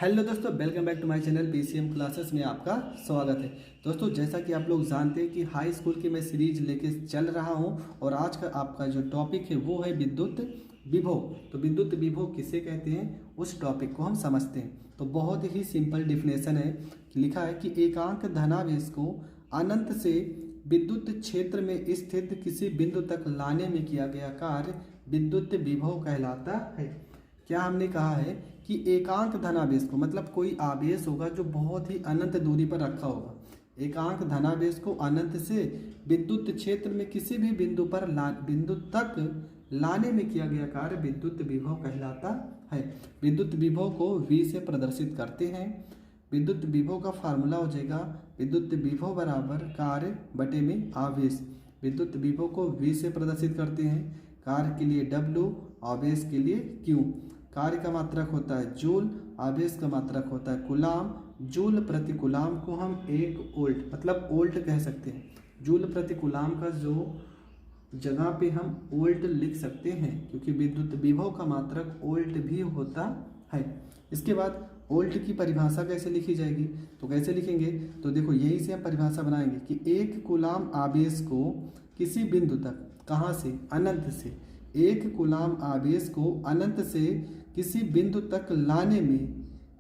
Hello दोस्तों, welcome back to my channel PCM classes में आपका स्वागत है। दोस्तों, जैसा कि आप लोग जानते हैं कि हाई स्कूल की मैं सीरीज लेके चल रहा हूं और आज का आपका जो टॉपिक है वो है विद्युत विभव। तो विद्युत विभव किसे कहते हैं उस टॉपिक को हम समझते हैं। तो बहुत ही सिंपल डिफिनेशन है, लिखा है कि एकांक धनावेश को अनंत से विद्युत क्षेत्र में स्थित किसी बिंदु तक लाने में किया गया कार्य विद्युत विभव कहलाता है। क्या हमने कहा है कि एकांक धनावेश को, मतलब कोई आवेश होगा जो बहुत ही अनंत दूरी पर रखा होगा। एकांक धनावेश को अनंत से विद्युत क्षेत्र में किसी भी बिंदु पर बिंदु तक लाने में किया गया कार्य विद्युत विभव कहलाता है। विद्युत विभव को V से प्रदर्शित करते हैं। विद्युत विभव का फार्मूला हो जाएगा विद्युत विभव बराबर कार्य बटे में आवेश। विद्युत विभव को V से प्रदर्शित करते हैं। कार्य के लिए W, आवेश के लिए Q। कार्य का मात्रक होता है जूल, आवेश का मात्रक होता है कूलाम। जूल प्रति कूलाम को हम 1 वोल्ट मतलब वोल्ट कह सकते हैं। जूल प्रति कूलाम का जो जगह पे हम वोल्ट लिख सकते हैं, क्योंकि विद्युत विभव का मात्रक वोल्ट भी होता है। इसके बाद वोल्ट की परिभाषा कैसे लिखी जाएगी, तो कैसे लिखेंगे, तो देखो यहीं से हम परिभाषा बनाएंगे कि 1 कूलाम आवेश को किसी बिंदु तक, कहाँ से, अनंत से, 1 कूलाम आवेश को अनंत से किसी बिंदु तक लाने में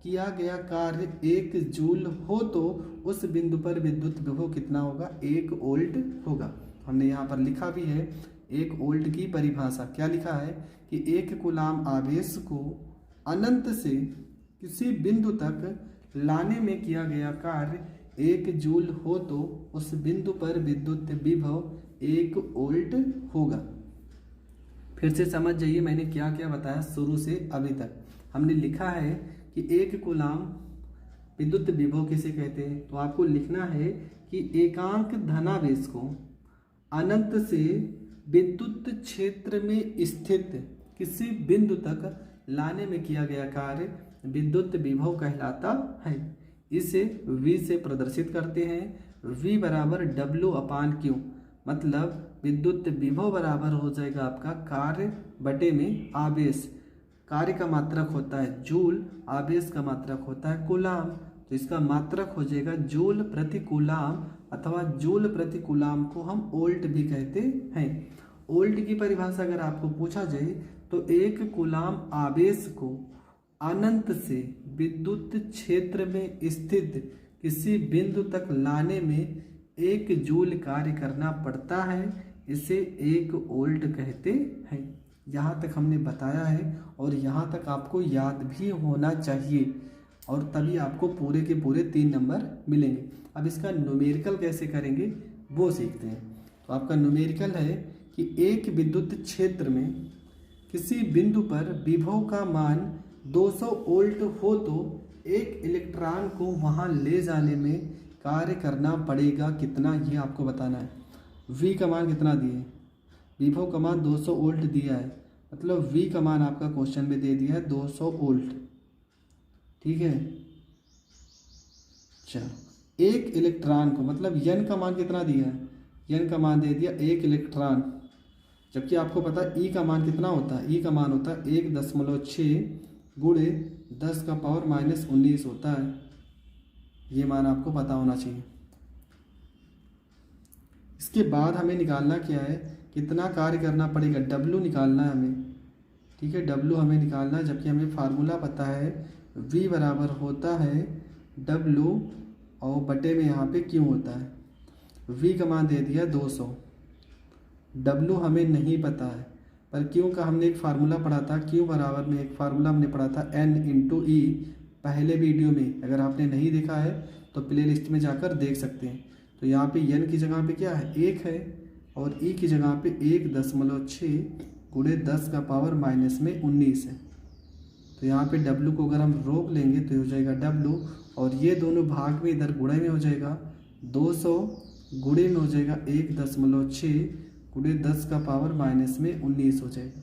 किया गया कार्य 1 जूल हो तो उस बिंदु पर विद्युत विभव कितना होगा, 1 वोल्ट होगा। हमने यहाँ पर लिखा भी है 1 वोल्ट की परिभाषा। क्या लिखा है कि 1 कूलाम आवेश को अनंत से किसी बिंदु तक लाने में किया गया कार्य 1 जूल हो तो उस बिंदु पर विद्युत विभव 1 वोल्ट होगा। फिर से समझ जाइए मैंने क्या क्या बताया शुरू से अभी तक। हमने लिखा है कि 1 कूलाम विद्युत विभव किसे कहते हैं, तो आपको लिखना है कि एकांक धनावेश को अनंत से विद्युत क्षेत्र में स्थित किसी बिंदु तक लाने में किया गया कार्य विद्युत विभव कहलाता है। इसे V से प्रदर्शित करते हैं। V बराबर W/Q, मतलब विद्युत विभव बराबर हो जाएगा आपका कार्य बटे में आवेश। कार्य का मात्रक होता है जूल, आवेश का मात्रक होता है कूलाम, तो इसका मात्रक हो जाएगा जूल प्रति कूलाम, अथवा जूल प्रति कूलाम को हम वोल्ट भी कहते हैं। वोल्ट की परिभाषा अगर आपको पूछा जाए तो 1 कूलाम आवेश को अनंत से विद्युत क्षेत्र में स्थित किसी बिंदु तक लाने में 1 जूल कार्य करना पड़ता है। इसे 1 वोल्ट कहते हैं। यहाँ तक हमने बताया है और यहाँ तक आपको याद भी होना चाहिए, और तभी आपको पूरे के पूरे 3 नंबर मिलेंगे। अब इसका न्यूमेरिकल कैसे करेंगे वो सीखते हैं। तो आपका न्यूमेरिकल है कि एक विद्युत क्षेत्र में किसी बिंदु पर विभव का मान 200 वोल्ट हो तो एक इलेक्ट्रॉन को वहाँ ले जाने में कार्य करना पड़ेगा कितना, ये आपको बताना है। V का मान कितना दिए, विभव का मान 200 वोल्ट दिया है, मतलब V का मान आपका क्वेश्चन में दे दिया है 200 वोल्ट। ठीक है, चलो एक इलेक्ट्रॉन को, मतलब N का मान कितना दिया है, N का मान दे दिया 1 इलेक्ट्रॉन, जबकि आपको पता है E का मान कितना होता है, E का मान होता है 1.6 गुणे 10⁻⁻19 होता है। ये मान आपको पता होना चाहिए। इसके बाद हमें निकालना क्या है, कितना कार्य करना पड़ेगा, W निकालना है हमें। ठीक है, W हमें निकालना है, जबकि हमें फार्मूला पता है V बराबर होता है W और बटे में यहाँ पे Q होता है। V का मान दे दिया 200, W हमें नहीं पता है, पर Q का हमने एक फार्मूला पढ़ा था। Q बराबर में एक फार्मूला हमने पढ़ा था N/E, पहले वीडियो में। अगर आपने नहीं देखा है तो प्ले लिस्ट में जाकर देख सकते हैं। तो यहाँ पे N की जगह पे क्या है, 1 है, और E की जगह पे 1.6 गुणे 10⁻⁻19 है। तो यहाँ पे W को अगर हम रोक लेंगे तो हो जाएगा W, और ये दोनों भाग में इधर गुणे में हो जाएगा 200 गुणे में हो जाएगा 1.6 गुणे 10⁻⁻19 हो जाएगा।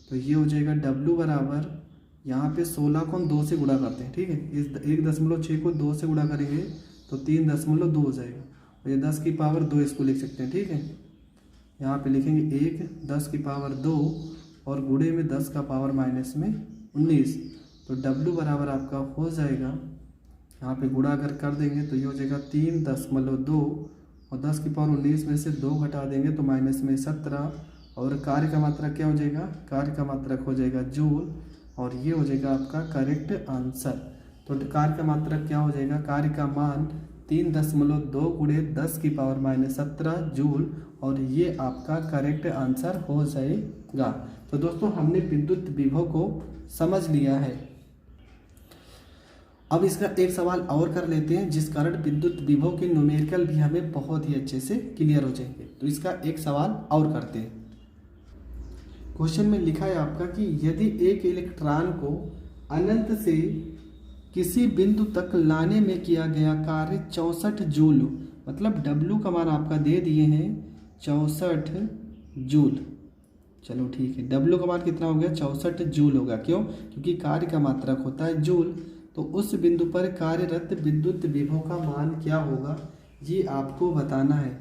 तो ये हो जाएगा W बराबर, यहाँ पे 16 को हम 2 से गुणा करते हैं। ठीक है, इस 1.6 को 2 से गुणा करेंगे तो 3.2 हो जाएगा, और ये 10⁻2 इसको लिख सकते हैं। ठीक है, यहाँ पे लिखेंगे 1 10⁻2 और गुणे में 10⁻⁻19, तो W बराबर आपका हो जाएगा, यहाँ पे गुणा अगर कर देंगे तो ये हो जाएगा 3.2 और 10 की पावर 19 में से 2 घटा देंगे तो माइनस में 17 और कार्य का मात्रक क्या हो जाएगा, कार्य का मात्रक हो जाएगा जूल और ये हो जाएगा आपका करेक्ट आंसर। तो कार्य का मात्रक क्या हो जाएगा, कार्य का मान 3.2 गुणे 10 की पावर माइनस 17 जूल और ये आपका करेक्ट आंसर हो जाएगा। तो दोस्तों हमने विद्युत विभव को समझ लिया है। अब इसका एक सवाल और कर लेते हैं जिस कारण विद्युत विभव के न्यूमेरिकल भी हमें बहुत ही अच्छे से क्लियर हो जाएंगे। तो इसका एक सवाल और करते हैं। क्वेश्चन में लिखा है आपका कि यदि एक इलेक्ट्रॉन को अनंत से किसी बिंदु तक लाने में किया गया कार्य 64 जूल, मतलब W का मान आपका दे दिए हैं 64 जूल। चलो ठीक है, W का मान कितना हो गया, 64 जूल होगा। क्यों, क्योंकि कार्य का मात्रक होता है जूल। तो उस बिंदु पर कार्यरत विद्युत विभव का मान क्या होगा ये आपको बताना है।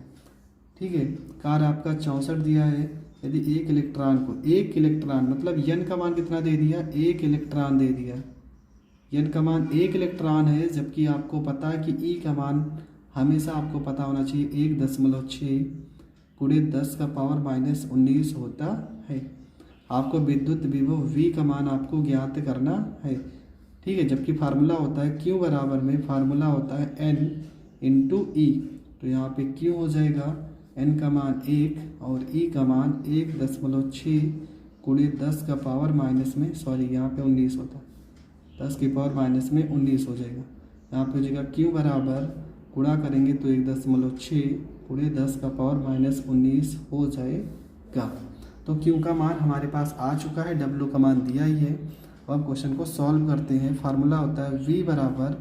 ठीक है, कार्य आपका 64 दिया है। यदि एक इलेक्ट्रॉन मतलब n का मान कितना दे दिया, 1 इलेक्ट्रॉन दे दिया। n का मान 1 इलेक्ट्रॉन है, जबकि आपको पता है कि E का मान हमेशा आपको पता होना चाहिए 1.6 गुणे 10 का पावर माइनस 19 होता है। आपको विद्युत विभव V का मान आपको ज्ञात करना है। ठीक है, जबकि फार्मूला होता है Q बराबर में फार्मूला होता है N इंटू E। तो यहाँ पे Q हो जाएगा N का मान 1 और E का मान 1.6 गुणे 10 का पावर माइनस में यहाँ पे 19 होता है, 10 की पावर माइनस में 19 हो जाएगा। यहाँ पे हो जाएगा Q बराबर गुणा करेंगे तो 1.6 गुणे 10 का पावर माइनस 19 हो जाएगा। तो Q का मान हमारे पास आ चुका है, W का मान दिया ही है। अब क्वेश्चन को सॉल्व करते हैं। फार्मूला होता है V बराबर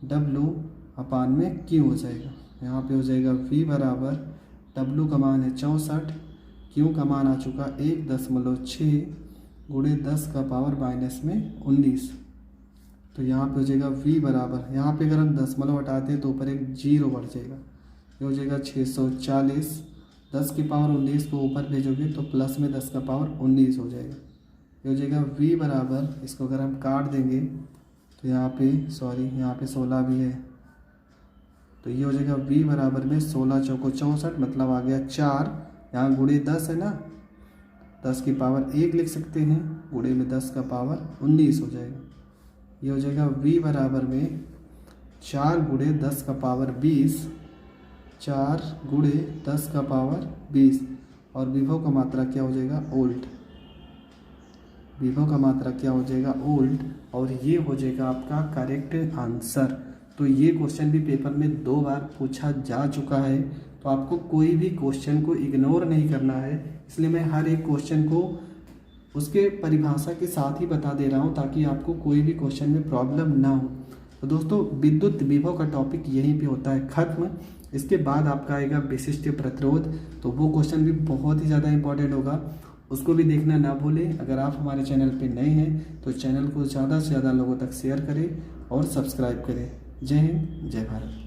W अपान में Q हो जाएगा। यहाँ पे हो जाएगा V बराबर W का मान है 64, Q का मान आ चुका 1.6 गुणे 10 का पावर माइनस में 19। तो यहाँ पे हो जाएगा V बराबर, यहाँ पे अगर हम दशमलव हटाते हैं तो ऊपर एक 0 बढ़ जाएगा। ये हो जाएगा 640, 10 की पावर 19 को ऊपर भेजोगे तो प्लस में 10 का पावर 19 हो जाएगा। ये हो जाएगा V बराबर, इसको अगर हम काट देंगे तो यहाँ पे 16 भी है। तो ये हो जाएगा V बराबर में 16 चौको 64, मतलब आ गया 4, यहाँ गुणे 10 है ना, 10 की पावर 1 लिख सकते हैं, गुणे में 10 का पावर 19 हो जाएगा। ये हो जाएगा V बराबर में 4 गुणे 10 का पावर 20, 4 गुणे 10 का पावर 20 और विभव का मात्रा क्या हो जाएगा, ओल्ट। विभव का मात्रा क्या हो जाएगा, ओल्ट, और ये हो जाएगा आपका करेक्ट आंसर। तो ये क्वेश्चन भी पेपर में 2 बार पूछा जा चुका है, तो आपको कोई भी क्वेश्चन को इग्नोर नहीं करना है। इसलिए मैं हर एक क्वेश्चन को उसके परिभाषा के साथ ही बता दे रहा हूँ ताकि आपको कोई भी क्वेश्चन में प्रॉब्लम ना हो। तो दोस्तों विद्युत विभव का टॉपिक यहीं पे होता है खत्म। इसके बाद आपका आएगा विशिष्ट प्रतिरोध, तो वो क्वेश्चन भी बहुत ही ज़्यादा इंपॉर्टेंट होगा, उसको भी देखना ना भूलें। अगर आप हमारे चैनल पे नए हैं तो चैनल को ज़्यादा से ज़्यादा लोगों तक शेयर करें और सब्सक्राइब करें। जय हिंद, जय भारत।